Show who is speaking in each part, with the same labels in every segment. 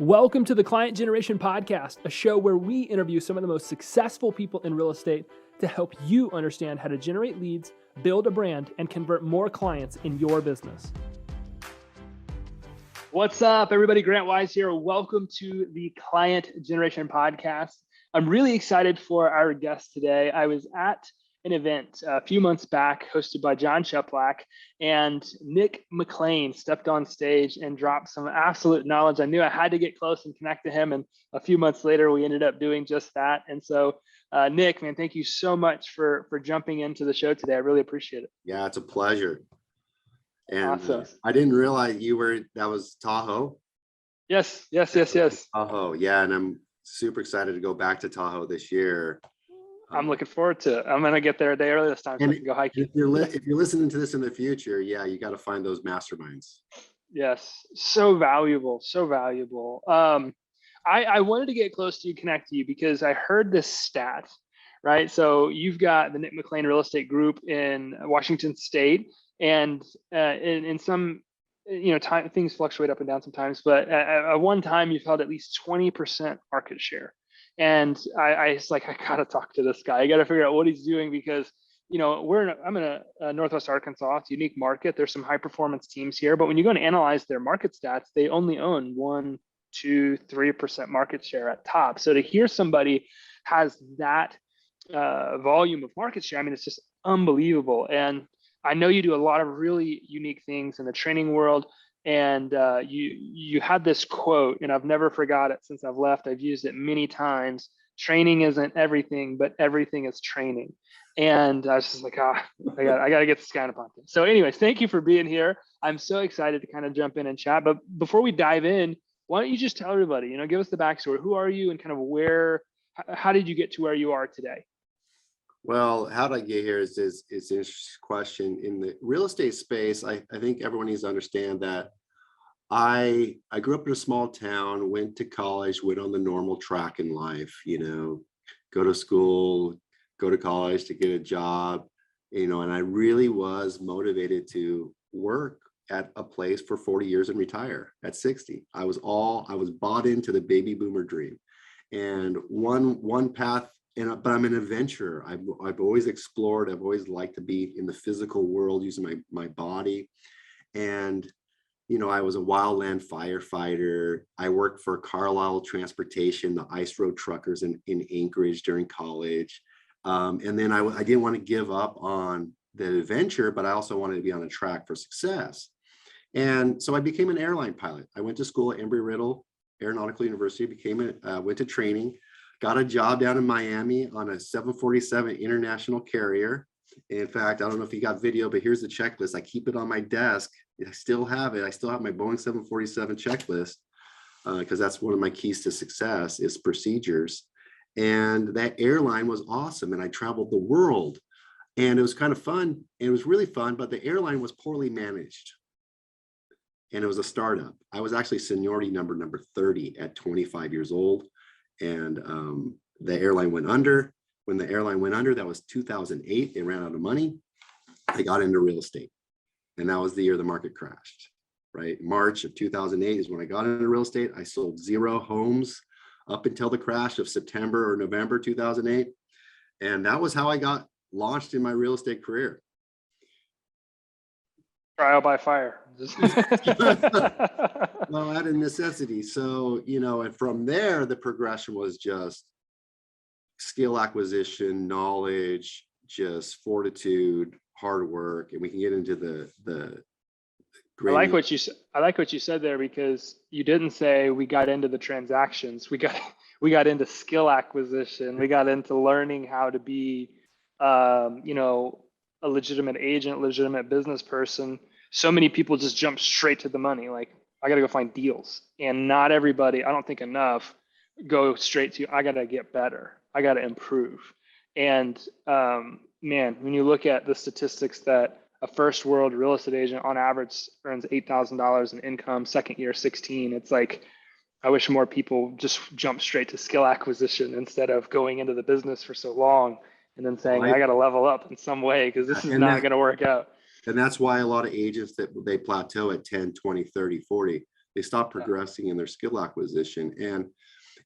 Speaker 1: Welcome to the Client Generation Podcast, a show where we interview some of the most successful people in real estate to help you understand how to generate leads, build a brand, and convert more clients in your business. What's up, everybody? Grant Wise here. Welcome to the Client Generation Podcast. I'm really excited for our guest today. I was at an event a few months back hosted by John Sheplack, and Nick McLean stepped on stage and dropped some absolute knowledge. I knew I had to get close and connect to him, and a few months later we ended up doing just that. And so Nick, man, thank you so much for jumping into the show today. I really appreciate it.
Speaker 2: Yeah, it's a pleasure. And
Speaker 1: awesome.
Speaker 2: I didn't realize that was Tahoe.
Speaker 1: Yes.
Speaker 2: Tahoe, yeah, and I'm super excited to go back to Tahoe this year.
Speaker 1: I'm looking forward to it. I'm going to get there a day early this time so I can go hiking.
Speaker 2: If you're listening to this in the future, yeah, you got to find those masterminds.
Speaker 1: Yes, so valuable, so valuable. I wanted to get close to you, connect to you, because I heard this stat, right? So you've got the Nick McLean Real Estate Group in Washington State, and in some, things fluctuate up and down sometimes, but at one time you've held at least 20% market share. And I was like, I gotta talk to this guy. I gotta figure out what he's doing, because I'm in a Northwest Arkansas. It's a unique market. There's some high performance teams here, but when you go and analyze their market stats, they only own 1, 2, 3% market share at top. So to hear somebody has that volume of market share, I mean, it's just unbelievable. And I know you do a lot of really unique things in the training world. And you had this quote, and I've never forgot it since I've left. I've used it many times. Training isn't everything, but everything is training. And I was just like, I got to get this guy on a podcast. So anyways, thank you for being here. I'm so excited to kind of jump in and chat. But before we dive in, why don't you just tell everybody, give us the backstory. Who are you, and kind of how did you get to where you are today?
Speaker 2: Well, how did I get here is an interesting question. In the real estate space, I think everyone needs to understand that I grew up in a small town, went to college, went on the normal track in life, go to school, go to college to get a job, and I really was motivated to work at a place for 40 years and retire at 60. I was bought into the baby boomer dream. And one path, but I'm an adventurer. I've always explored. I've always liked to be in the physical world using my body. And I was a wildland firefighter. I worked for Carlisle Transportation, the ice road truckers in Anchorage during college. And then I didn't want to give up on the adventure, but I also wanted to be on a track for success. And so I became an airline pilot. I went to school at Embry-Riddle Aeronautical University, went to training, got a job down in Miami on a 747 international carrier. In fact, I don't know if you got video, but here's the checklist. I keep it on my desk. I still have it. I still have my Boeing 747 checklist because that's one of my keys to success is procedures. And that airline was awesome. And I traveled the world, and it was kind of fun. It was really fun, but the airline was poorly managed. And it was a startup. I was actually seniority number 30 at 25 years old. And the airline went under. When the airline went under, that was 2008. They ran out of money. I got into real estate. And that was the year the market crashed, right? March of 2008 is when I got into real estate. I sold 0 homes up until the crash of September or November 2008. And that was how I got launched in my real estate career.
Speaker 1: Trial by fire.
Speaker 2: Well, out of necessity. So, and from there, the progression was just skill acquisition, knowledge, just fortitude, hard work. And we can get into the
Speaker 1: I like what you said there, because you didn't say we got into the transactions. We got into skill acquisition. We got into learning how to be a legitimate agent, legitimate business person. So many people just jump straight to the money. Like, I got to go find deals. And not everybody, I don't think enough, go straight to, I got to get better. I got to improve. And man, when you look at the statistics that a first world real estate agent on average earns $8,000 in income, second year 16, it's like, I wish more people just jump straight to skill acquisition instead of going into the business for so long and then saying, I got to level up in some way because this is not going to work out.
Speaker 2: And that's why a lot of agents that they plateau at 10, 20, 30, 40. They stop progressing in their skill acquisition.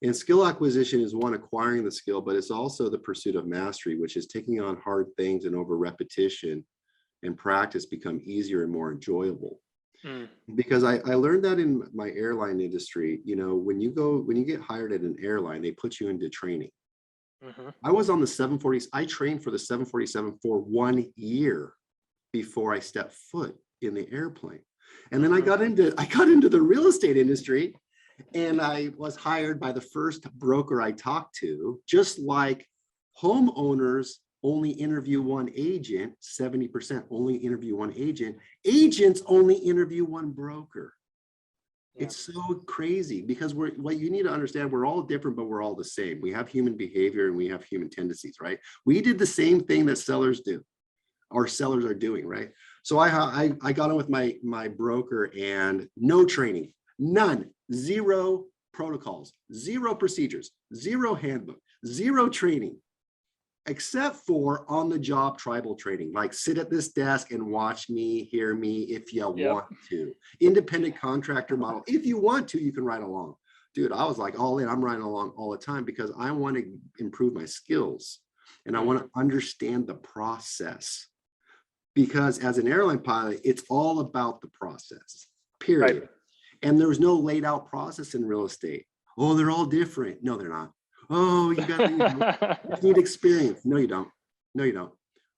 Speaker 2: And skill acquisition is one, acquiring the skill, but it's also the pursuit of mastery, which is taking on hard things and over repetition and practice become easier and more enjoyable. Because I learned that in my airline industry, you know, when you get hired at an airline, they put you into training. I was on the 740s. I trained for the 747 for 1 year before I stepped foot in the airplane. And then I got into the real estate industry, and I was hired by the first broker I talked to. Just like homeowners only interview one agent, 70% only interview one agent, agents only interview one broker. It's so crazy, because what you need to understand, we're all different, but we're all the same. We have human behavior and we have human tendencies, right? We did the same thing that sellers do, or sellers are doing, right? So I got on with my broker, and no training, none, zero protocols, zero procedures, zero handbook, zero training, except for on the job tribal training, like sit at this desk and watch me, hear me if you want to. Independent contractor model. If you want to, you can ride along. Dude, I was like all in. I'm riding along all the time because I want to improve my skills and I want to understand the process. Because as an airline pilot, it's all about the process, period. Right. And there's no laid out process in real estate. Oh, they're all different. No, they're not. Oh, you need experience. No, you don't. No, you don't.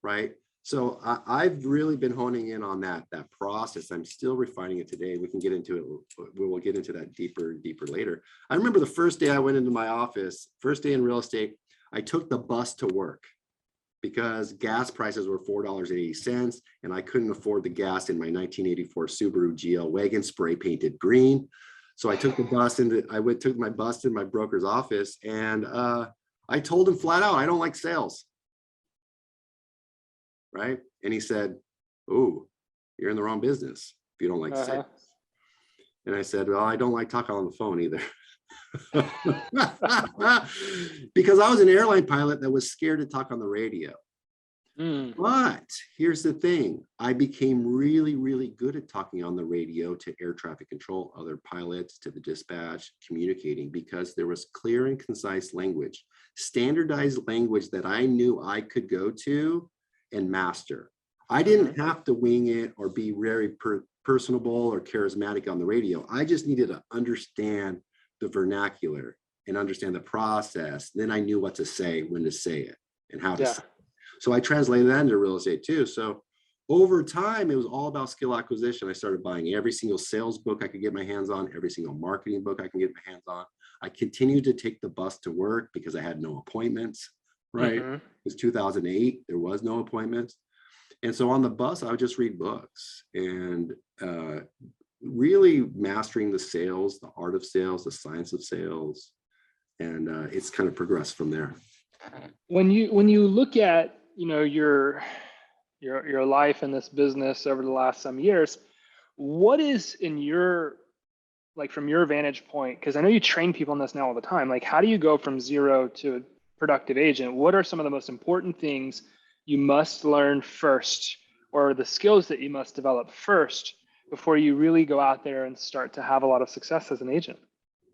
Speaker 2: Right. So I've really been honing in on that process. I'm still refining it today. We can get into it. We'll get into that deeper later. I remember the first day I went into my office, first day in real estate, I took the bus to work because gas prices were $4.80 and I couldn't afford the gas in my 1984 Subaru GL wagon, spray painted green. So I took the bus took my bus to my broker's office, and I told him flat out, I don't like sales. Right. And he said, "Oh, you're in the wrong business if you don't like sales." And I said, "Well, I don't like talking on the phone either." Because I was an airline pilot that was scared to talk on the radio. But here's the thing, I became really, really good at talking on the radio to air traffic control, other pilots, to the dispatch, communicating, because there was clear and concise language, standardized language that I knew I could go to and master. I didn't have to wing it or be very personable or charismatic on the radio. I just needed to understand the vernacular and understand the process. Then I knew what to say, when to say it, and how to say it. So I translated that into real estate too. So over time, it was all about skill acquisition. I started buying every single sales book I could get my hands on, every single marketing book I can get my hands on. I continued to take the bus to work because I had no appointments, right? It was 2008, there was no appointments. And so on the bus, I would just read books and really mastering the sales, the art of sales, the science of sales. And it's kind of progressed from there.
Speaker 1: When you look at, you know, your life in this business over the last some years, what is in your, like from your vantage point, because I know you train people in this now all the time, like how do you go from zero to a productive agent? What are some of the most important things you must learn first, or the skills that you must develop first before you really go out there and start to have a lot of success as an agent?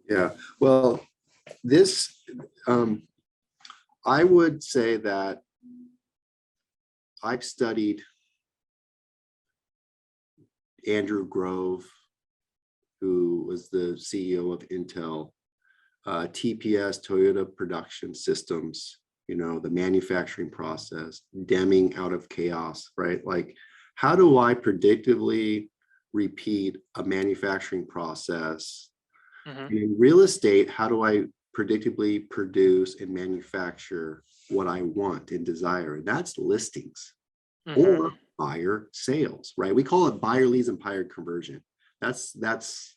Speaker 2: Yeah, well, this, I would say that I've studied Andrew Grove, who was the CEO of Intel, TPS, Toyota Production Systems, you know, the manufacturing process, Deming, Out of Chaos, right? Like, how do I predictably repeat a manufacturing process? In real estate, how do I predictably produce and manufacture what I want and desire? And that's listings or buyer sales, right? We call it buyer leads and buyer conversion. That's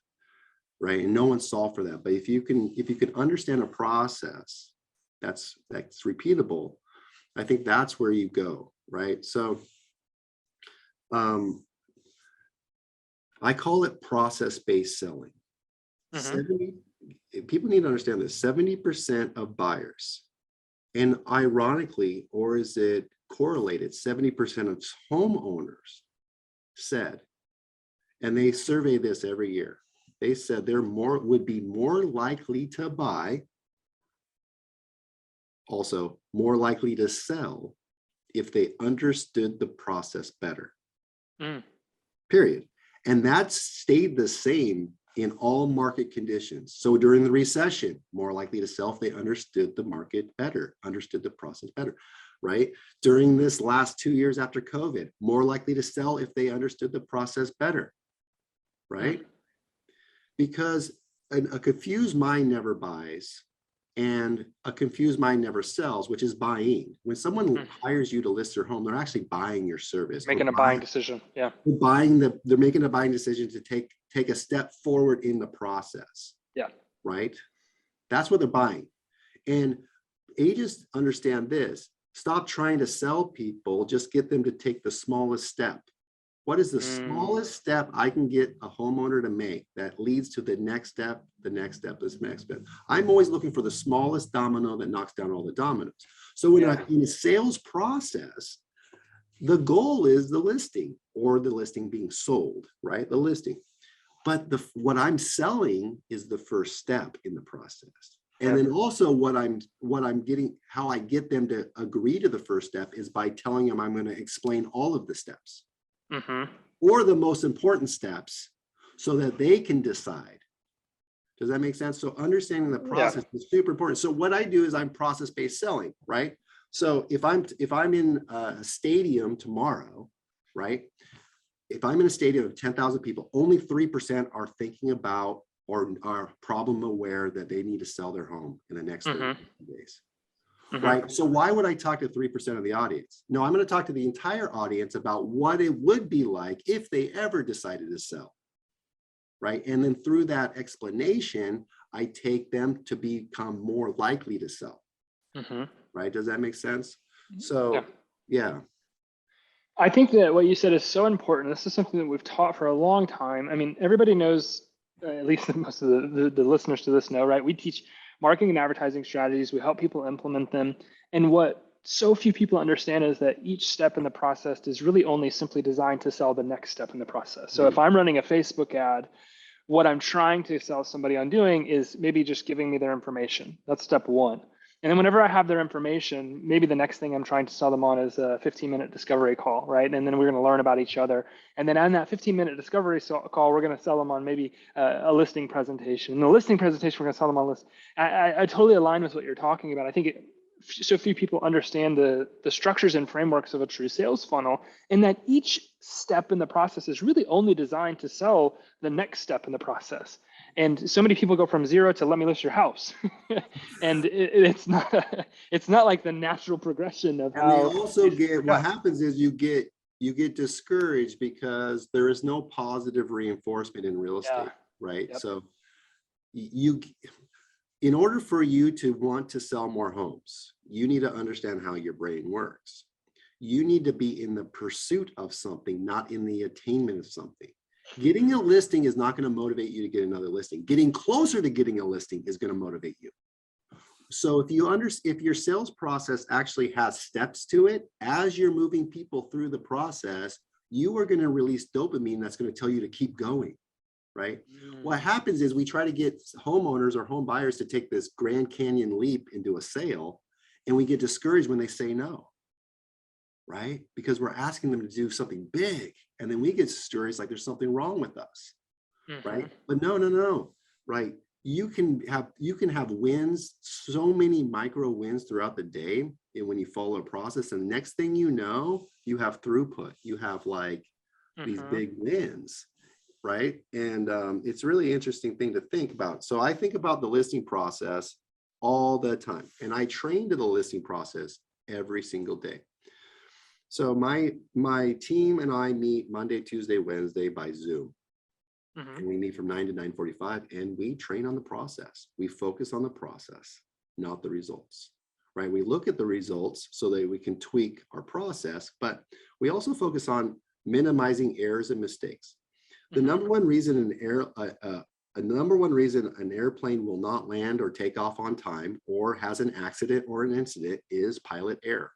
Speaker 2: right. And no one solved for that. But if you can understand a process that's repeatable, I think that's where you go, right? So I call it process-based selling. People need to understand this, 70% of buyers, and ironically, or is it correlated, 70% of homeowners said, and they survey this every year, They said would be more likely to buy, also more likely to sell if they understood the process better. Period. And that stayed the same in all market conditions. So during the recession, more likely to sell if they understood the market better, understood the process better, right? During this last 2 years after COVID, more likely to sell if they understood the process better, right? Because a confused mind never buys, and a confused mind never sells, which is buying. When someone hires you to list their home, they're actually buying your service.
Speaker 1: Making a buying decision. Yeah.
Speaker 2: They're making a buying decision to take a step forward in the process.
Speaker 1: Yeah.
Speaker 2: Right. That's what they're buying. And agents understand this. Stop trying to sell people, just get them to take the smallest step. What is the smallest step I can get a homeowner to make that leads to the next step, the next step, this next step? I'm always looking for the smallest domino that knocks down all the dominoes. So in a sales process, the goal is the listing, or the listing being sold, right? The listing. But what I'm selling is the first step in the process. And then also what I'm getting, how I get them to agree to the first step is by telling them I'm going to explain all of the steps. Or the most important steps, so that they can decide. Does that make sense? So understanding the process is super important. So what I do is I'm process-based selling, right? So if I'm in a stadium tomorrow, right? If I'm in a stadium of 10,000 people, only 3% are thinking about or are problem aware that they need to sell their home in the next 30 days. Right. So why would I talk to 3% of the audience? No, I'm going to talk to the entire audience about what it would be like if they ever decided to sell. Right. And then through that explanation, I take them to become more likely to sell. Right. Does that make sense? So, yeah.
Speaker 1: I think that what you said is so important. This is something that we've taught for a long time. I mean, everybody knows, at least most of the listeners to this know, right? We teach marketing and advertising strategies. We help people implement them. And what so few people understand is that each step in the process is really only simply designed to sell the next step in the process. So if I'm running a Facebook ad, what I'm trying to sell somebody on doing is maybe just giving me their information. That's step one. And then whenever I have their information, maybe the next thing I'm trying to sell them on is a 15-minute discovery call, right? And then we're going to learn about each other. And then on that 15-minute discovery call, we're going to sell them on maybe a listing presentation. In the listing presentation, we're going to sell them on list. I totally align with what you're talking about. I think so few people understand the structures and frameworks of a true sales funnel, and that each step in the process is really only designed to sell the next step in the process. And so many people go from 0 to let me list your house, and it's not like the natural progression of how.
Speaker 2: And they also get, what happens is you get discouraged because there is no positive reinforcement in real estate, right? So in order for you to want to sell more homes, you need to understand how your brain works. You need to be in the pursuit of something, not in the attainment of something. Getting a listing is not going to motivate you to get another listing. Getting closer to getting a listing is going to motivate you. So if your sales process actually has steps to it, as you're moving people through the process, you are going to release dopamine that's going to tell you to keep going, right? What happens is we try to get homeowners or home buyers to take this Grand Canyon leap into a sale, and we get discouraged when they say no, right? Because we're asking them to do something big, and then we get discouraged like there's something wrong with us, right? But no, right? You can have wins, so many micro wins throughout the day, and when you follow a process, and the next thing you know, you have throughput, you have like these big wins, right? And it's a really interesting thing to think about. So I think about the listing process all the time, and I train to the listing process every single day. So my team and I meet Monday, Tuesday, Wednesday by Zoom. And we meet from 9 to 9:45, and we train on the process. We focus on the process, not the results, right? We look at the results so that we can tweak our process, but we also focus on minimizing errors and mistakes. The number one reason an airplane will not land or take off on time or has an accident or an incident is pilot error.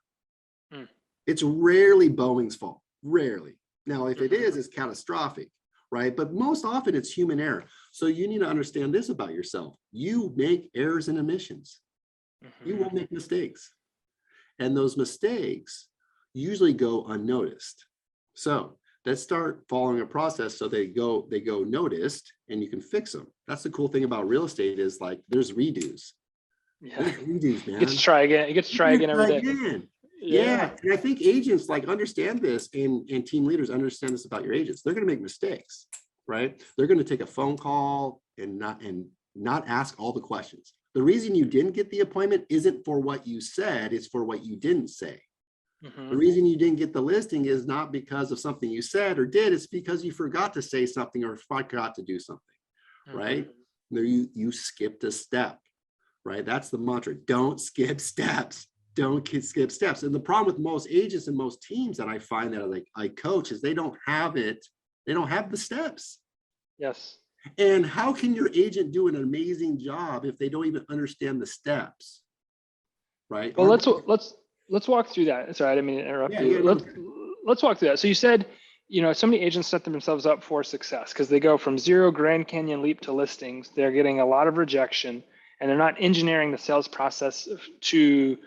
Speaker 2: It's rarely Boeing's fault, rarely. Now, if it is, it's catastrophic. right? But most often it's human error. So you need to understand this about yourself. You make errors and omissions. You will make mistakes. And those mistakes usually go unnoticed. So let's start following a process so they go noticed and you can fix them. That's the cool thing about real estate is like there's redos.
Speaker 1: Yeah.
Speaker 2: There's redos,
Speaker 1: You get to
Speaker 2: man.
Speaker 1: try again. You get to try again every day.
Speaker 2: Again.
Speaker 1: Yeah.
Speaker 2: And I think agents like understand this and team leaders understand this about your agents. They're going to make mistakes, right? They're going to take a phone call and not ask all the questions. The reason you didn't get the appointment isn't for what you said, it's for what you didn't say. The reason you didn't get the listing is not because of something you said or did, it's because you forgot to say something or forgot to do something, right? There you skipped a step, right? That's the mantra. Don't skip steps. Don't skip steps. And the problem with most agents and most teams that I find that I coach is they don't have it. They don't have the steps.
Speaker 1: Yes.
Speaker 2: And how can your agent do an amazing job if they don't even understand the steps, right?
Speaker 1: Well, let's walk through that. Sorry, I didn't mean to interrupt you. Let's walk through that. So you said, so many agents set themselves up for success because they go from zero Grand Canyon leap to listings. They're getting a lot of rejection, and they're not engineering the sales process to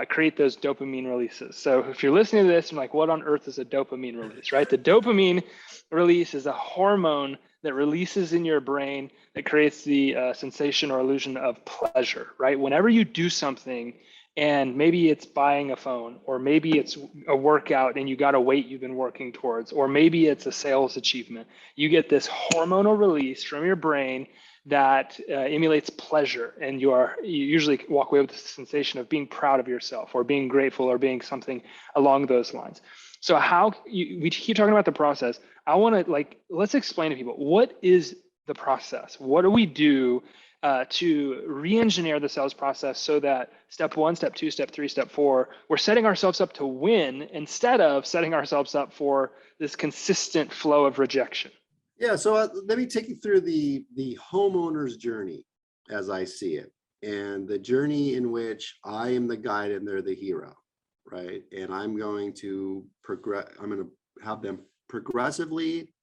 Speaker 1: create those dopamine releases. So if you're listening to this, you're like, what on earth is a dopamine release, right? The dopamine release is a hormone that releases in your brain that creates the sensation or illusion of pleasure, right? Whenever you do something, and maybe it's buying a phone, or maybe it's a workout and you got a weight you've been working towards, or maybe it's a sales achievement, you get this hormonal release from your brain that emulates pleasure, and you usually walk away with the sensation of being proud of yourself or being grateful or being something along those lines. So we keep talking about the process. I want to let's explain to people, what is the process? What do we do to re-engineer the sales process so that step 1, step 2, step 3, step 4, we're setting ourselves up to win instead of setting ourselves up for this consistent flow of rejection?
Speaker 2: Yeah, so let me take you through the homeowner's journey as I see it, and the journey in which I am the guide and they're the hero, right? And I'm going to have them progressively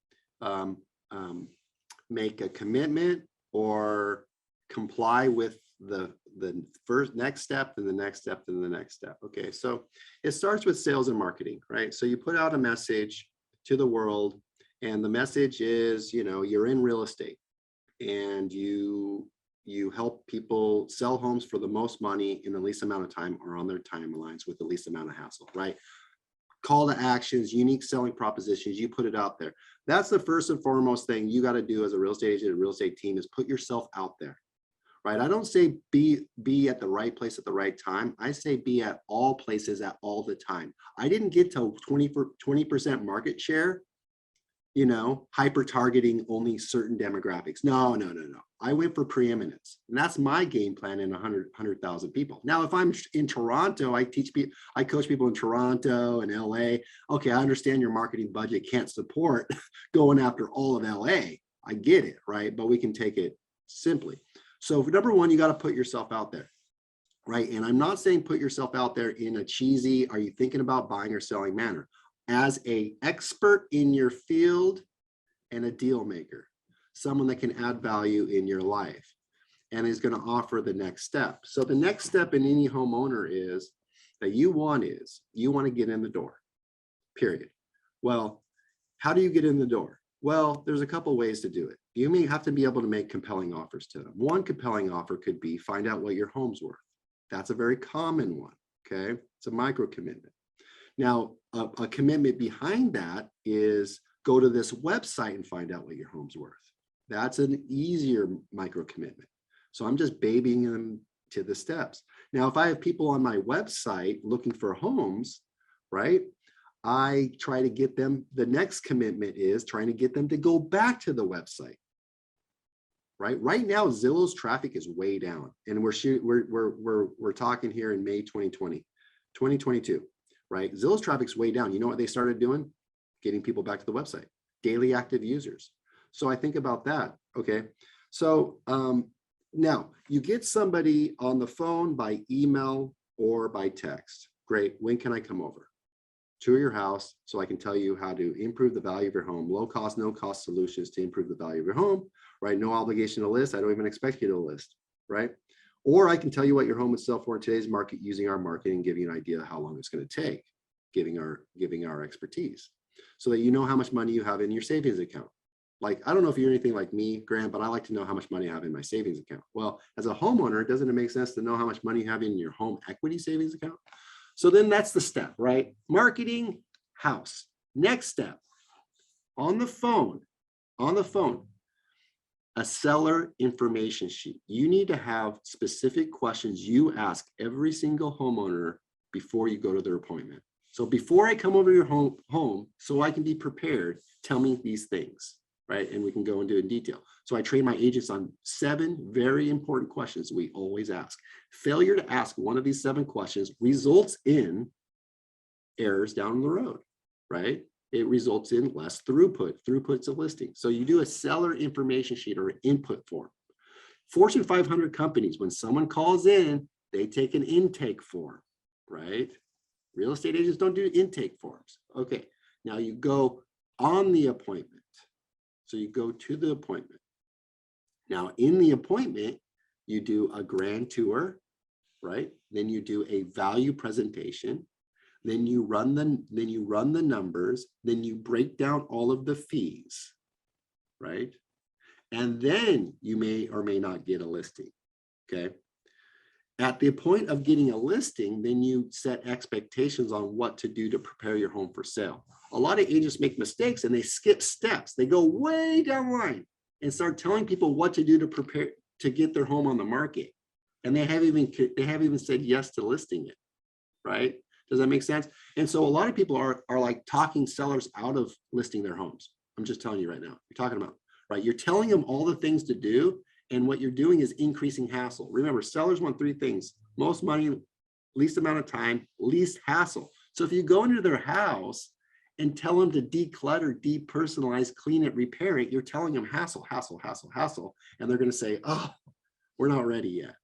Speaker 2: make a commitment or comply with the first next step and the next step and the next step. Okay, so it starts with sales and marketing, right? So you put out a message to the world, and the message is, you're in real estate and you help people sell homes for the most money in the least amount of time or on their timelines with the least amount of hassle, right? Call to actions, unique selling propositions, you put it out there. That's the first and foremost thing you got to do as a real estate agent, a real estate team, is put yourself out there, right? I don't say be at the right place at the right time. I say be at all places at all the time. I didn't get to 20% market share, hyper targeting only certain demographics. No. I went for preeminence, and that's my game plan in 100,000 people. Now, if I'm in Toronto, I coach people in Toronto and LA. Okay, I understand your marketing budget can't support going after all of LA. I get it, right? But we can take it simply. So for number one, you got to put yourself out there, right? And I'm not saying put yourself out there in a cheesy, are you thinking about buying or selling manner. As an expert in your field and a deal maker, someone that can add value in your life and is going to offer the next step. So the next step in any homeowner is that you want to get in the door, period. Well, how do you get in the door? Well, there's a couple ways to do it. You may have to be able to make compelling offers to them. One compelling offer could be find out what your home's worth. That's a very common one, okay? It's a micro commitment. Now, a commitment behind that is go to this website and find out what your home's worth. That's an easier micro commitment. So I'm just babying them to the steps. Now, if I have people on my website looking for homes, right, I try to get them, the next commitment is trying to get them to go back to the website. Right now, Zillow's traffic is way down, and we're talking here in May 2022. Right? Zillow's traffic's way down. You know what they started doing? Getting people back to the website, daily active users. So I think about that. Okay. So now you get somebody on the phone by email or by text. Great. When can I come over? tour your house so I can tell you how to improve the value of your home. Low cost, no cost solutions to improve the value of your home, right? No obligation to list. I don't even expect you to list, right? Or I can tell you what your home would sell for in today's market using our marketing, give you an idea of how long it's going to take, giving our expertise, so that you know how much money you have in your savings account. Like, I don't know if you're anything like me, Grant, but I like to know how much money I have in my savings account. Well, as a homeowner, doesn't it make sense to know how much money you have in your home equity savings account? So then that's the step, right? Marketing, house. Next step, on the phone, a seller information sheet. You need to have specific questions you ask every single homeowner before you go to their appointment. So before I come over to your home, so I can be prepared, tell me these things, right? And we can go into it in detail. So I train my agents on 7 very important questions we always ask. Failure to ask one of these 7 questions results in errors down the road, right? It results in less throughput. Throughput's a listing. So you do a seller information sheet or an input form. Fortune 500 companies, when someone calls in, they take an intake form, right? Real estate agents don't do intake forms. Okay, now you go on the appointment. So you go to the appointment. Now in the appointment, you do a grand tour, right? Then you do a value presentation. Then you run the numbers, then you break down all of the fees, right? And then you may or may not get a listing, okay? At the point of getting a listing, then you set expectations on what to do to prepare your home for sale. A lot of agents make mistakes and they skip steps. They go way down the line and start telling people what to do to prepare to get their home on the market. And they haven't even said yes to listing it, right? Does that make sense? And so a lot of people are like talking sellers out of listing their homes. I'm just telling you right now, you're talking about, right? You're telling them all the things to do. And what you're doing is increasing hassle. Remember, sellers want 3 things: most money, least amount of time, least hassle. So if you go into their house and tell them to declutter, depersonalize, clean it, repair it, you're telling them hassle, hassle, hassle, hassle. And they're going to say, oh, we're not ready yet.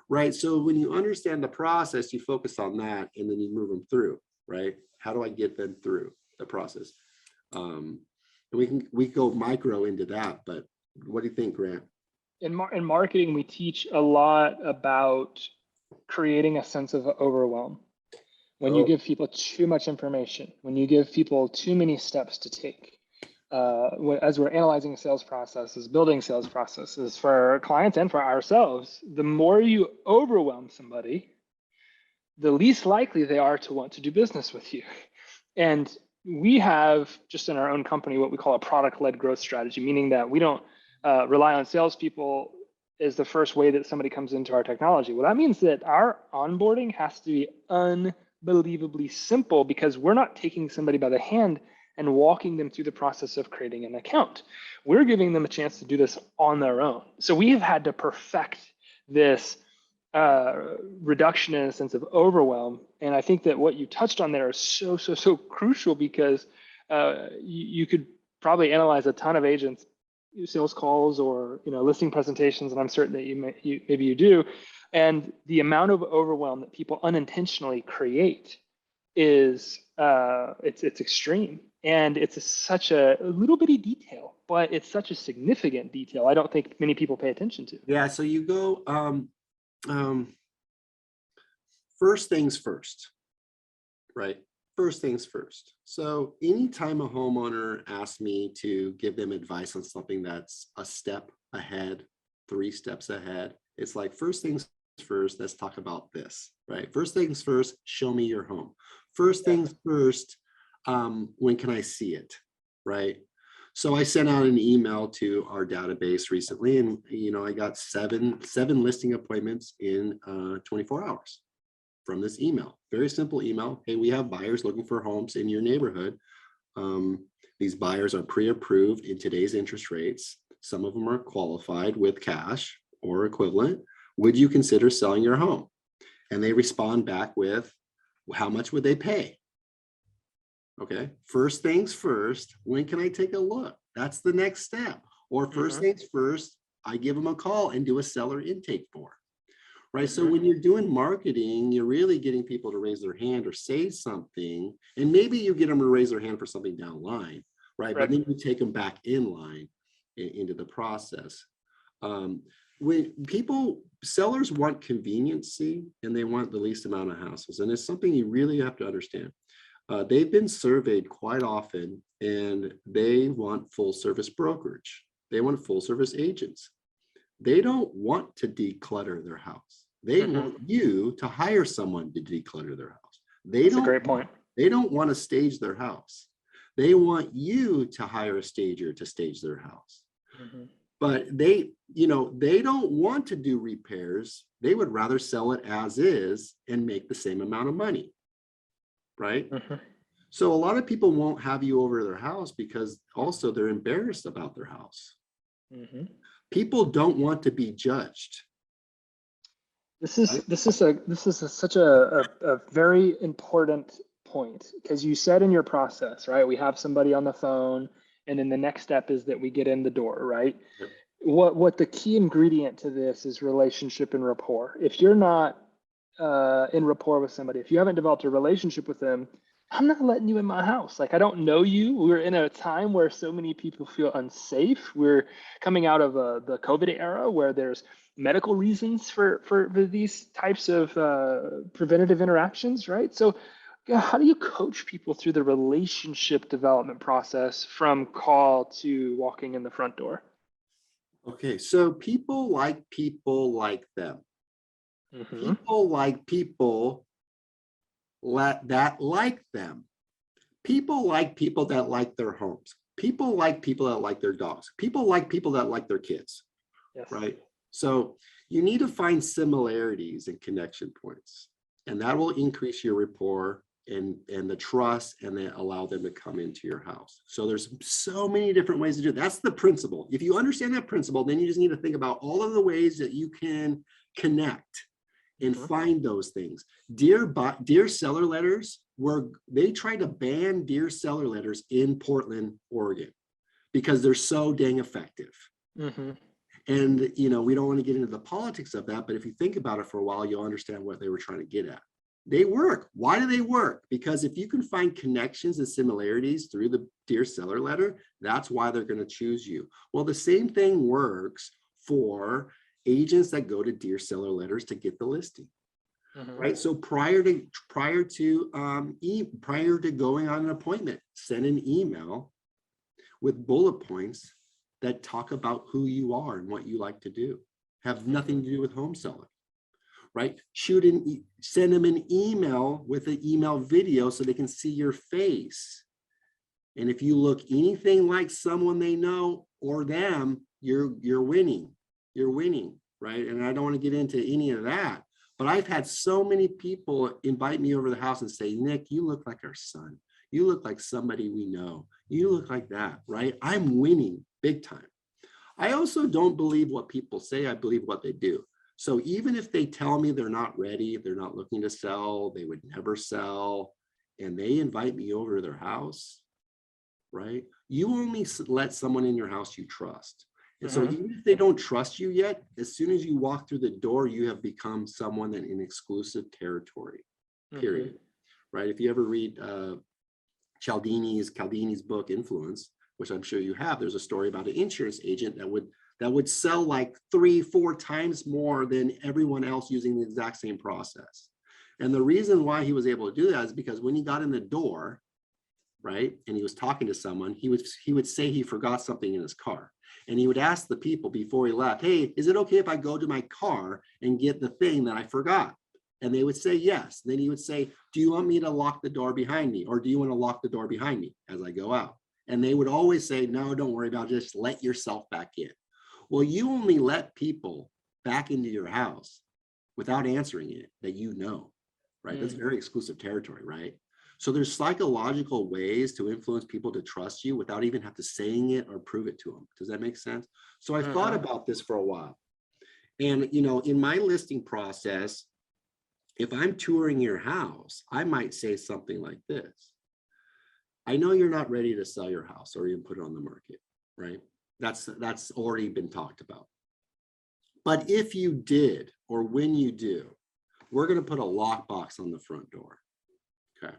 Speaker 2: Right. So when you understand the process, you focus on that and then you move them through, right? How do I get them through the process? And we go micro into that, but what do you think, Grant?
Speaker 1: In marketing, we teach a lot about creating a sense of overwhelm. When you give people too much information, when you give people too many steps to take, as we're analyzing sales processes, building sales processes for our clients and for ourselves, the more you overwhelm somebody, the least likely they are to want to do business with you. And we have just in our own company what we call a product-led growth strategy, meaning that we don't rely on salespeople as the first way that somebody comes into our technology. Well, that means that our onboarding has to be unbelievably simple because we're not taking somebody by the hand and walking them through the process of creating an account. We're giving them a chance to do this on their own. So we have had to perfect this reduction in a sense of overwhelm. And I think that what you touched on there is so crucial because you could probably analyze a ton of agents, sales calls or listing presentations, and I'm certain that maybe you do. And the amount of overwhelm that people unintentionally create is it's extreme. And it's such a little bitty detail, but it's such a significant detail. I don't think many people pay attention to.
Speaker 2: Yeah, so you go first things first, right? First things first. So anytime a homeowner asks me to give them advice on something that's a step ahead, 3 steps ahead, it's like first things first, let's talk about this, right? First things first, show me your home. First things first, when can I see it, right? So I sent out an email to our database recently, and I got seven listing appointments in 24 hours from this email. Very simple email. Hey, we have buyers looking for homes in your neighborhood. These buyers are pre-approved in today's interest rates. Some of them are qualified with cash or equivalent. Would you consider selling your home? And they respond back with, how much would they pay? Okay, first things first, when can I take a look? That's the next step. Or first things first, I give them a call and do a seller intake form. right? So when you're doing marketing, you're really getting people to raise their hand or say something, and maybe you get them to raise their hand for something down the line, right? But then you take them back in line into the process. When sellers want conveniency and they want the least amount of hassles, and it's something you really have to understand. They've been surveyed quite often, and they want full service brokerage. They want full service agents. They don't want to declutter their house. They want you to hire someone to declutter their house.
Speaker 1: That's a great point.
Speaker 2: They don't want to stage their house. They want you to hire a stager to stage their house. But they don't want to do repairs. They would rather sell it as is and make the same amount of money, right? So a lot of people won't have you over to their house because also they're embarrassed about their house. People don't want to be judged.
Speaker 1: This is such a very important point, because you said in your process, right? We have somebody on the phone, and then the next step is that we get in the door, right?
Speaker 2: Yep.
Speaker 1: What the key ingredient to this is relationship and rapport. If you're not in rapport with somebody, if you haven't developed a relationship with them, I'm not letting you in my house. Like, I don't know you. We're in a time where so many people feel unsafe. We're coming out of the COVID era where there's medical reasons for these types of preventative interactions, right? So how do you coach people through the relationship development process from call to walking in the front door?
Speaker 2: Okay, so people like them. People like people that like them. People like people that like their homes. People like people that like their dogs. People like people that like their kids, right? So you need to find similarities and connection points, and that will increase your rapport and the trust, and then allow them to come into your house. So there's so many different ways to do it. That's the principle. If you understand that principle, then you just need to think about all of the ways that you can connect and find those things. Dear seller letters, they tried to ban dear seller letters in Portland, Oregon, because they're so dang effective. And we don't want to get into the politics of that, but if you think about it for a while, you'll understand what they were trying to get at. They work. Why do they work? Because if you can find connections and similarities through the dear seller letter, that's why they're going to choose you. Well, the same thing works for agents that go to dear seller letters to get the listing, right? So prior to going on an appointment, send an email with bullet points that talk about who you are and what you like to do. Have nothing to do with home selling, right? Send them an email with an email video so they can see your face. And if you look anything like someone they know or them, you're winning. You're winning, right? And I don't want to get into any of that, but I've had so many people invite me over to the house and say, Nick, you look like our son. You look like somebody we know. You look like that, right? I'm winning big time. I also don't believe what people say. I believe what they do. So even if they tell me they're not ready, they're not looking to sell, they would never sell, and they invite me over to their house, right? You only let someone in your house you trust. And so even if they don't trust you yet, as soon as you walk through the door, you have become someone that in exclusive territory, period, right? If you ever read Cialdini's book, Influence, which I'm sure you have, there's a story about an insurance agent that would sell like 3-4 times more than everyone else using the exact same process. And the reason why he was able to do that is because when he got in the door, right, and he was talking to someone, he would say he forgot something in his car. And he would ask the people before he left, hey, is it okay if I go to my car and get the thing that I forgot? And they would say yes. Then he would say, do you want me to lock the door behind me? Or do you want to lock the door behind me as I go out? And they would always say, no, don't worry about it. Just let yourself back in. Well, you only let people back into your house without answering it that you know, right? That's very exclusive territory, right? So there's psychological ways to influence people to trust you without even have to saying it or prove it to them. Does that make sense? So I thought about this for a while. And, in my listing process, if I'm touring your house, I might say something like this. I know you're not ready to sell your house or even put it on the market, right? That's already been talked about. But if you did, or when you do, we're going to put a lockbox on the front door. Okay.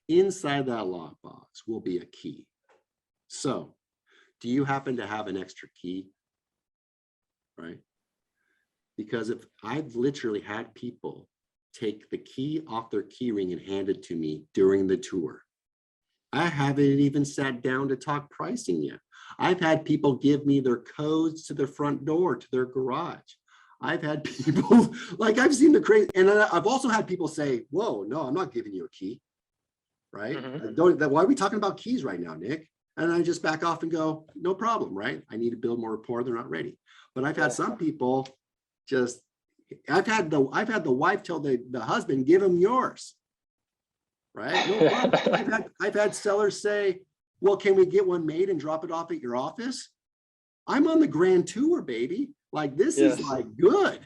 Speaker 2: Inside that lockbox will be a key. So, do you happen to have an extra key? Right? Because if I've literally had people take the key off their key ring and hand it to me during the tour. I haven't even sat down to talk pricing yet. I've had people give me their codes to their front door, to their garage. I've had people, like I've seen the crazy, and I've also had people say, whoa, no, I'm not giving you a key, right? Why are we talking about keys right now, Nick? And I just back off and go, no problem, right? I need to build more rapport, they're not ready. But I've had some people just, I've had the wife tell the husband, give him yours, right? No problem. I've had sellers say, well, can we get one made and drop it off at your office? I'm on the grand tour, baby. Like this is like good.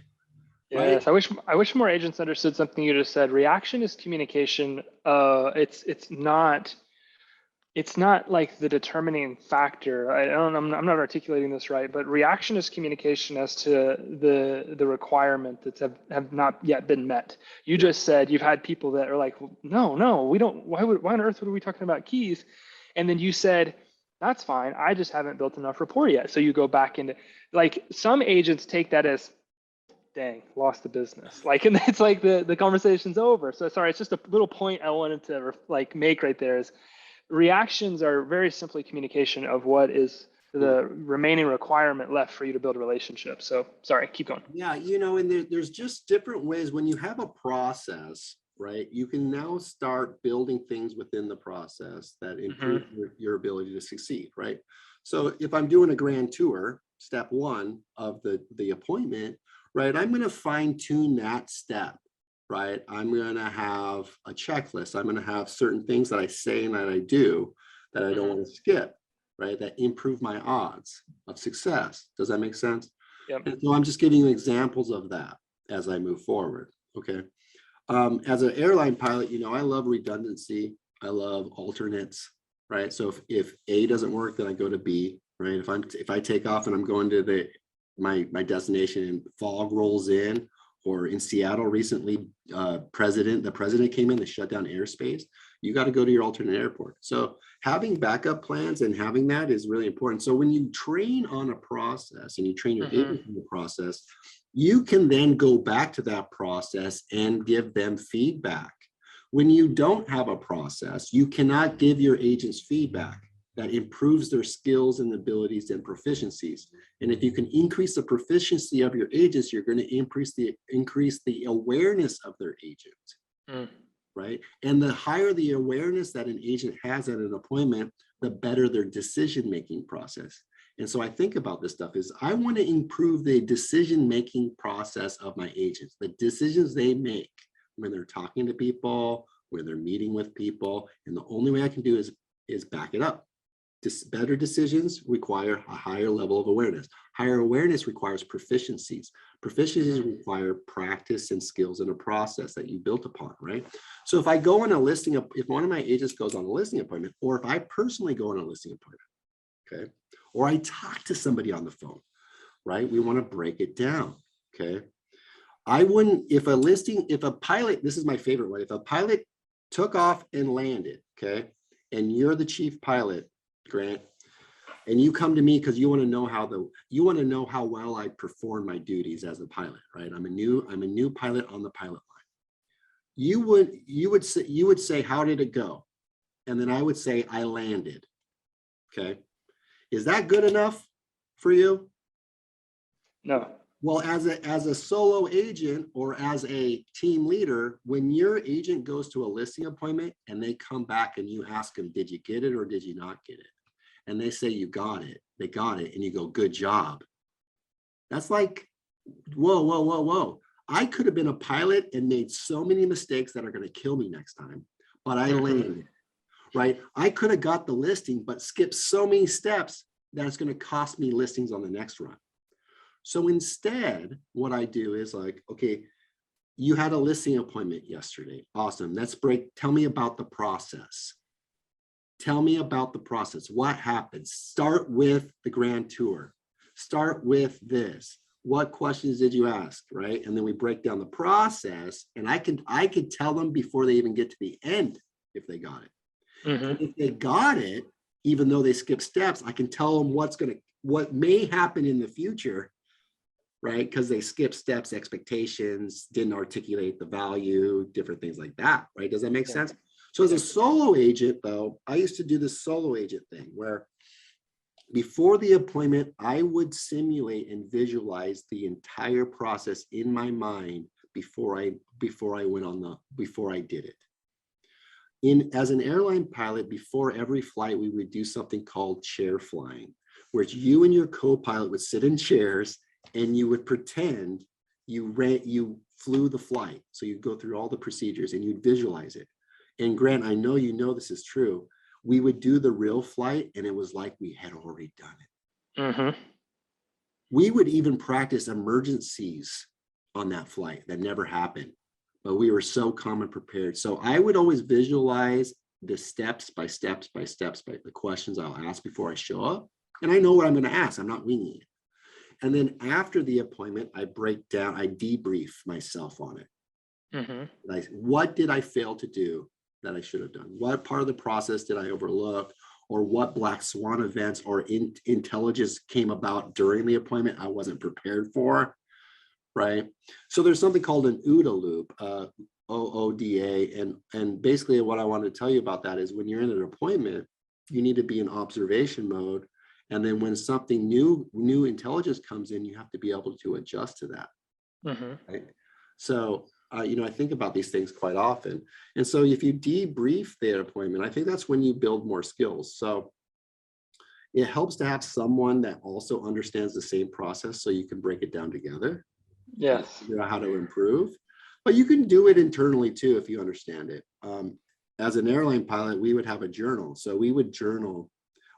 Speaker 1: Yes,
Speaker 2: right?
Speaker 1: I wish more agents understood something you just said. Reaction is communication. It's not like the determining factor. I'm not articulating this right, but reaction is communication as to the requirement that have not yet been met. You just said you've had people that are like, no, we don't. Why on earth would we talking about keys? And then you said, that's fine. I just haven't built enough rapport yet. So you go back into, like, some agents take that as, dang, lost the business. Like, and it's like the conversation's over. So sorry, it's just a little point I wanted to like make right there is reactions are very simply communication of what is the remaining requirement left for you to build a relationship. So sorry, keep going.
Speaker 2: Yeah, and there's just different ways when you have a process, right? You can now start building things within the process that improve your ability to succeed, right? So if I'm doing a grand tour, step one of the appointment, right? I'm going to fine tune that step, right? I'm going to have a checklist. I'm going to have certain things that I say and that I do that I don't want to skip, right? That improve my odds of success. Does that make sense?
Speaker 1: Yep.
Speaker 2: And so I'm just giving you examples of that as I move forward. Okay. As an airline pilot, I love redundancy. I love alternates, right? So if A doesn't work, then I go to B, right? If I take off and I'm going to my destination and fog rolls in, or in Seattle recently, the president came in to shut down airspace, you got to go to your alternate airport. So having backup plans and having that is really important. So when you train on a process and you train your agents in the process, you can then go back to that process and give them feedback. When you don't have a process, you cannot give your agents feedback that improves their skills and abilities and proficiencies. And if you can increase the proficiency of your agents, you're going to increase the awareness of their agent, right? And the higher the awareness that an agent has at an appointment, the better their decision-making process. And so I think about this stuff is I want to improve the decision-making process of my agents, the decisions they make when they're talking to people, when they're meeting with people. And the only way I can do is back it up. Better decisions require a higher level of awareness. Higher awareness requires proficiencies. Proficiencies require practice and skills in a process that you built upon, right? So if I go on a listing, if one of my agents goes on a listing appointment, or if I personally go on a listing appointment, okay, or I talk to somebody on the phone, right? We want to break it down, okay? I wouldn't, if a pilot, this is my favorite one, if a pilot took off and landed, okay, and you're the chief pilot, Grant, and you come to me because you want to know how well I perform my duties as a pilot, right? I'm a new pilot on the pilot line. You would say, how did it go? And then I would say, I landed. Okay. Is that good enough for you?
Speaker 1: No.
Speaker 2: Well, as a solo agent or as a team leader, when your agent goes to a listing appointment and they come back and you ask them, did you get it or did you not get it? And they say, you got it, they got it. And you go, good job. That's like, whoa. I could have been a pilot and made so many mistakes that are going to kill me next time, but I landed, right? I could have got the listing, but skipped so many steps that it's going to cost me listings on the next run. So instead, what I do is like, okay, you had a listing appointment yesterday. Awesome. Tell me about the process. Tell me about the process. What happened? Start with the grand tour. Start with this. what questions did you ask, right? And then we break down the process, and I could tell them before they even get to the end if they got it.
Speaker 1: Mm-hmm.
Speaker 2: If they got it, even though they skip steps, I can tell them what may happen in the future, right? Because they skip steps, expectations, didn't articulate the value, different things like that, right? Does that make sense? So as a solo agent, though, I used to do this solo agent thing where before the appointment, I would simulate and visualize the entire process in my mind before I did it. As an airline pilot, before every flight, we would do something called chair flying, where you and your co-pilot would sit in chairs and you would pretend you flew the flight. So you'd go through all the procedures and you'd visualize it. And Grant, I know you know this is true. We would do the real flight and it was like we had already done it.
Speaker 1: Mm-hmm.
Speaker 2: We would even practice emergencies on that flight that never happened, but we were so calm and prepared. So I would always visualize the steps by the questions I'll ask before I show up. And I know what I'm going to ask. I'm not winging it. And then after the appointment, I debrief myself on it.
Speaker 1: Mm-hmm.
Speaker 2: What did I fail to do that I should have done? What part of the process did I overlook? Or what black swan events or intelligence came about during the appointment I wasn't prepared for, right? So there's something called an OODA loop, OODA. And basically what I want to tell you about that is when you're in an appointment, you need to be in observation mode. And then when something new intelligence comes in, you have to be able to adjust to that.
Speaker 1: Mm-hmm.
Speaker 2: Right? So, I think about these things quite often. And so if you debrief the appointment, I think that's when you build more skills. So it helps to have someone that also understands the same process so you can break it down together.
Speaker 1: Yes.
Speaker 2: Figure out how to improve. But you can do it internally too if you understand it. As an airline pilot, we would have a journal. So we would journal.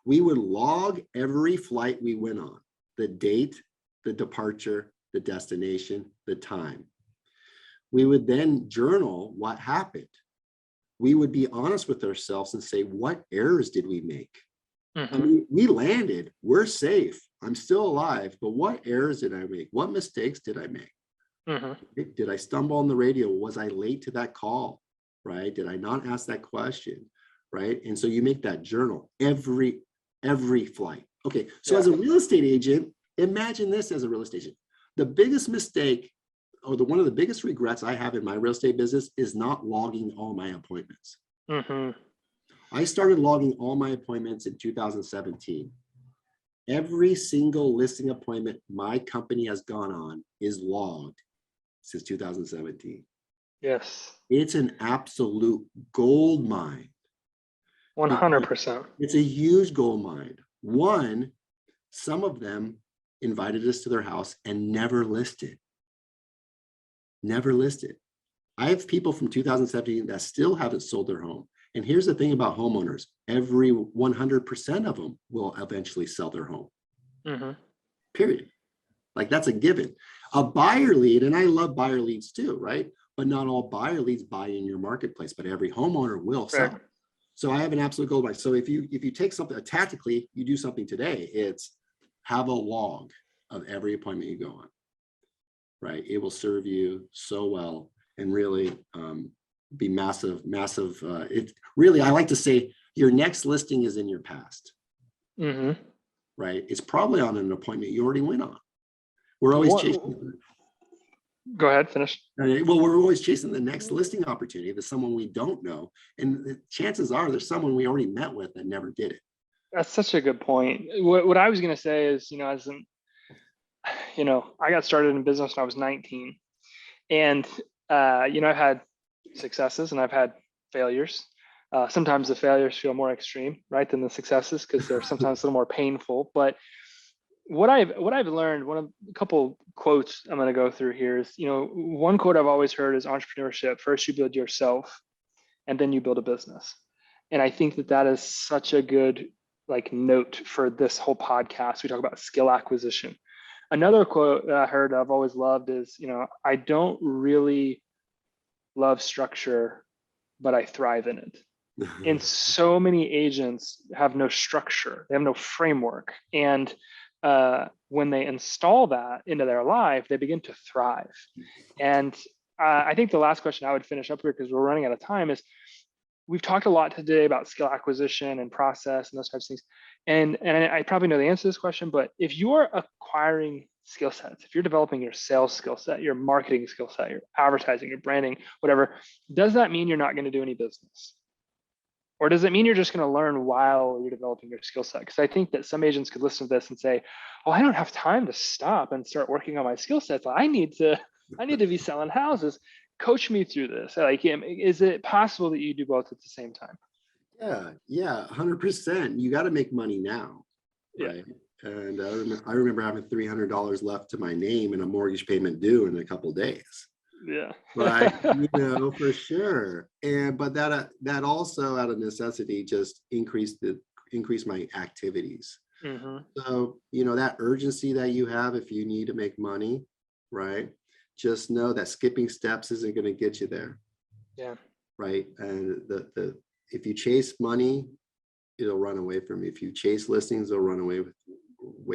Speaker 2: We would log every flight we went on, the date, the departure, the destination, the time. We would then journal what happened. We would be honest with ourselves and say, what errors did we make?
Speaker 1: Mm-hmm.
Speaker 2: I mean, we landed, we're safe, I'm still alive, but what errors did I make? What mistakes did I make?
Speaker 1: Mm-hmm.
Speaker 2: Did I stumble on the radio? Was I late to that call? Right? Did I not ask that question? Right? And so you make that journal every flight. Okay, so as a real estate agent, imagine this as a real estate agent. The biggest mistake or one of the biggest regrets I have in my real estate business is not logging all my appointments.
Speaker 1: Mm-hmm.
Speaker 2: I started logging all my appointments in 2017. Every single listing appointment my company has gone on is logged since 2017.
Speaker 1: Yes.
Speaker 2: It's an absolute gold mine.
Speaker 1: 100%.
Speaker 2: It's a huge gold mine. One, some of them invited us to their house and never listed. Never listed. I have people from 2017 that still haven't sold their home. And here's the thing about homeowners. Every 100% of them will eventually sell their home.
Speaker 1: Mm-hmm.
Speaker 2: Period. Like that's a given. A buyer lead, and I love buyer leads too, right? But not all buyer leads buy in your marketplace, but every homeowner will sell.
Speaker 1: Right.
Speaker 2: So I have an absolute gold mine. So if you take something tactically, you do something today, it's have a log of every appointment you go on. Right, it will serve you so well and really be massive. It really, I like to say, your next listing is in your past.
Speaker 1: Mm-hmm.
Speaker 2: Right, it's probably on an appointment you already went on. We're always chasing.
Speaker 1: Go ahead, finish.
Speaker 2: Well, we're always chasing the next listing opportunity. There's someone we don't know, and the chances are there's someone we already met with that never did it.
Speaker 1: That's such a good point. What I was going to say is, I got started in business when I was 19, and I've had successes and I've had failures. Sometimes the failures feel more extreme, right, than the successes because they're sometimes a little more painful. But what I've learned, a couple quotes I'm going to go through here is, one quote I've always heard is entrepreneurship. First, you build yourself, and then you build a business. And I think that is such a good note for this whole podcast. We talk about skill acquisition. Another quote that I heard I've always loved is, I don't really love structure, but I thrive in it. And so many agents have no structure. They have no framework. And when they install that into their life, they begin to thrive. And I think the last question I would finish up here, because we're running out of time, is we've talked a lot today about skill acquisition and process and those types of things. And I probably know the answer to this question, but if you're acquiring skill sets, if you're developing your sales skill set, your marketing skill set, your advertising, your branding, whatever, does that mean you're not going to do any business? Or does it mean you're just going to learn while you're developing your skill set? Because I think that some agents could listen to this and say, "Oh, I don't have time to stop and start working on my skill sets. I need to be selling houses. Coach me through this." Like, is it possible that you do both at the same time?
Speaker 2: Yeah, 100%. You got to make money now, right? Yeah. And I remember having $300 left to my name and a mortgage payment due in a couple of days.
Speaker 1: Yeah.
Speaker 2: Right. For sure. But that also out of necessity just increased my activities. Mm-hmm. So, that urgency that you have if you need to make money, right? Just know that skipping steps isn't going to get you there.
Speaker 1: Yeah.
Speaker 2: Right. And if you chase money, it'll run away from you. If you chase listings, they'll run away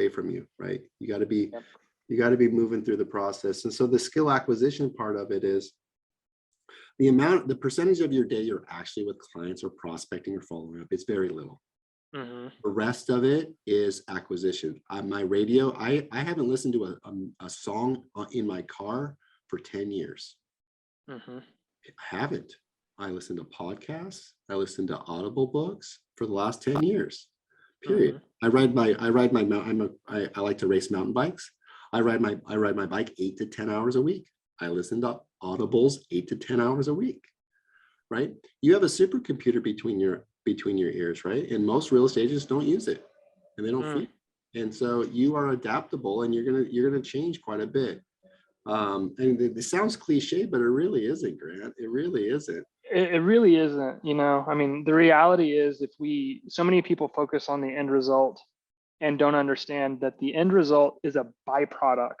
Speaker 2: from you. Right. You got to be moving through the process. And so the skill acquisition part of it is the percentage of your day you're actually with clients or prospecting or following up. It's very little. Mm-hmm. The rest of it is acquisition. On my radio, I haven't listened to a song in my car for 10 years. Mm-hmm. I haven't. I listen to podcasts. I listen to Audible books for the last 10 years. Period. Mm-hmm. I like to race mountain bikes. I ride my bike 8 to 10 hours a week. I listen to Audibles 8 to 10 hours a week. Right? You have a supercomputer between your ears, right? And most real estate agents don't use it, and they don't feel it. And so you are adaptable, and you're gonna change quite a bit. And it sounds cliche, but it really isn't, Grant. It really isn't.
Speaker 1: It really isn't. I mean, the reality is, so many people focus on the end result and don't understand that the end result is a byproduct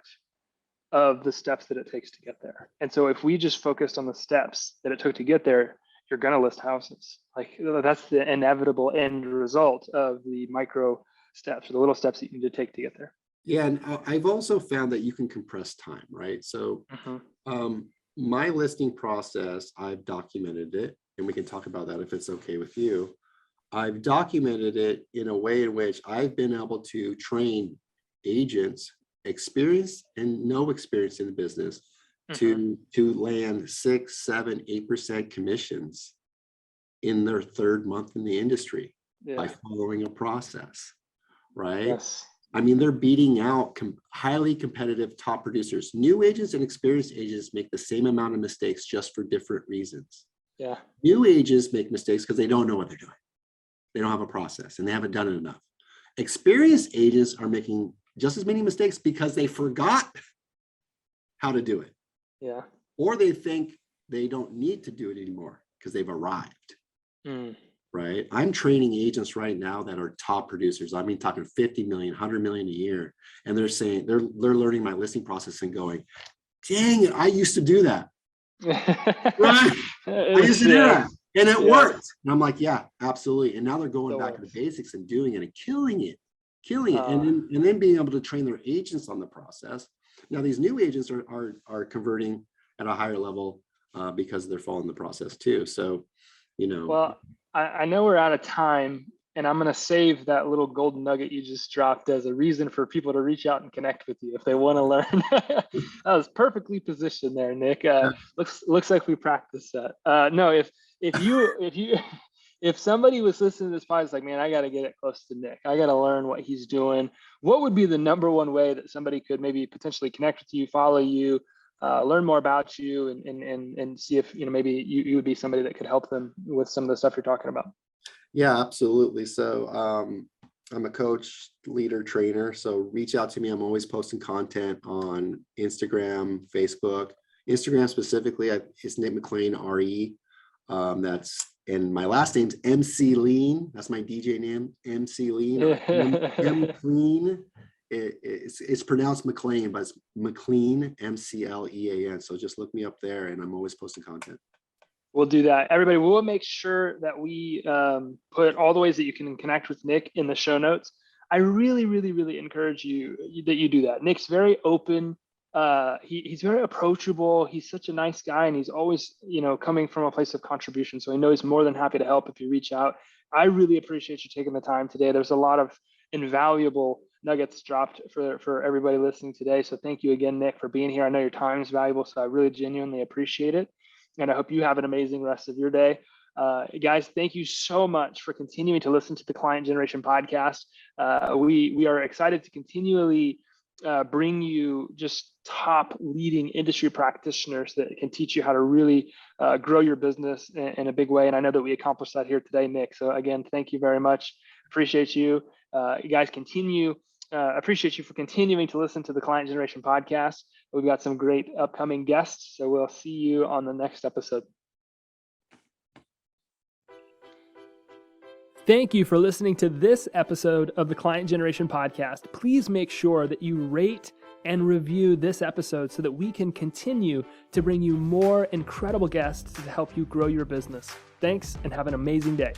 Speaker 1: of the steps that it takes to get there. And so if we just focused on the steps that it took to get there, you're going to list houses. Like, that's the inevitable end result of the micro steps, or the little steps that you need to take to get there.
Speaker 2: Yeah. And I've also found that you can compress time, right? So my listing process, I've documented it, and we can talk about that if it's okay with you. I've documented it in a way in which I've been able to train agents, experienced and no experience in the business, to land 6, 7, 8% commissions in their third month in the industry by following a process, right? Yes. I mean, they're beating out highly competitive top producers. New agents and experienced agents make the same amount of mistakes, just for different reasons.
Speaker 1: Yeah.
Speaker 2: New agents make mistakes because they don't know what they're doing. They don't have a process, and they haven't done it enough. Experienced agents are making just as many mistakes because they forgot how to do it.
Speaker 1: Yeah.
Speaker 2: Or they think they don't need to do it anymore because they've arrived. Right. I'm training agents right now that are top producers. I mean, talking 50 million, 100 million a year. And they're saying they're learning my listing process and going, dang it, I used to do that. Right. I used to do that. And it worked. And I'm like, yeah, absolutely. And now they're going back to the basics and doing it and killing it. And then being able to train their agents on the process. Now, these new agents are converting at a higher level because they're following the process too. So,
Speaker 1: Well, I know we're out of time, and I'm going to save that little golden nugget you just dropped as a reason for people to reach out and connect with you if they want to learn. That was perfectly positioned there, Nick. Looks like we practiced that. No, if somebody was listening to this podcast, like, man, I got to get it close to Nick. I got to learn what he's doing. What would be the number one way that somebody could maybe potentially connect with you, follow you, learn more about you, and see if maybe you would be somebody that could help them with some of the stuff you're talking about?
Speaker 2: Yeah, absolutely. So I'm a coach, leader, trainer. So reach out to me. I'm always posting content on Instagram, Facebook. Instagram specifically, it's Nick McLean RE. And my last name's MC Lean. That's my DJ name, MC Lean. M Clean. It's pronounced McLean, but it's McLean, MCLEAN. So just look me up there, and I'm always posting content.
Speaker 1: We'll do that. Everybody, we'll make sure that we put all the ways that you can connect with Nick in the show notes. I really, really, really encourage you that you do that. Nick's very open. He's very approachable. He's such a nice guy, and he's always, coming from a place of contribution. So I know he's more than happy to help if you reach out. I really appreciate you taking the time today. There's a lot of invaluable nuggets dropped for everybody listening today. So thank you again, Nick, for being here. I know your time is valuable, so I really genuinely appreciate it. And I hope you have an amazing rest of your day. Guys, thank you so much for continuing to listen to the Client Generation Podcast. We are excited to continually bring you just top leading industry practitioners that can teach you how to really grow your business in a big way. And I know that we accomplished that here today, Nick. So again, thank you very much. Appreciate you. You guys appreciate you for continuing to listen to the Client Generation Podcast. We've got some great upcoming guests. So we'll see you on the next episode. Thank you for listening to this episode of the Client Generation Podcast. Please make sure that you rate and review this episode so that we can continue to bring you more incredible guests to help you grow your business. Thanks, and have an amazing day.